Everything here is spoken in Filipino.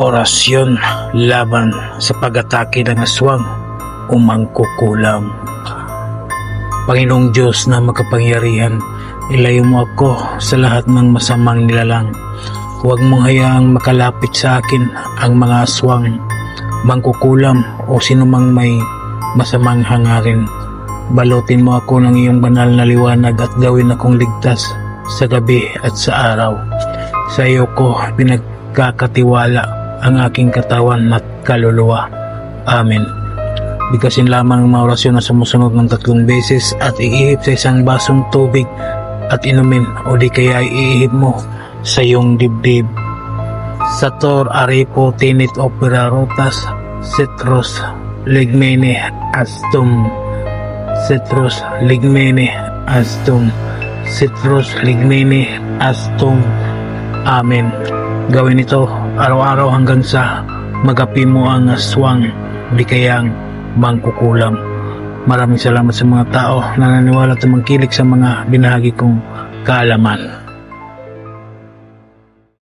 Orasyon laban sa pag-atake ng aswang o mangkukulam. Panginoong Diyos na makapangyarihan, ilayo mo ako sa lahat ng masamang nilalang. Huwag mong hayaang makalapit sa akin ang mga aswang, mangkukulam o sinumang may masamang hangarin. Balutin mo ako ng iyong banal na liwanag at gawin akong ligtas sa gabi at sa araw. Sa iyo ko pinagkakatiwala ang aking katawan at kaluluwa. Amen. Bigkasin lamang ang mga orasyon na sumusunod ng 3 beses at iihip sa isang basong tubig at inumin o di kaya iihip mo sa iyong dibdib. Sator Arepo Tinit Opera Rotas Citrus Ligmene Astum Citrus Ligmene Astum Citrus Ligmene Astum. Amen. Gawin ito araw-araw hanggang sa magapi mo ang aswang di kayang mangkukulam. Maraming salamat sa mga tao na naniwala at tumangkilik sa mga binahagi kong kaalaman.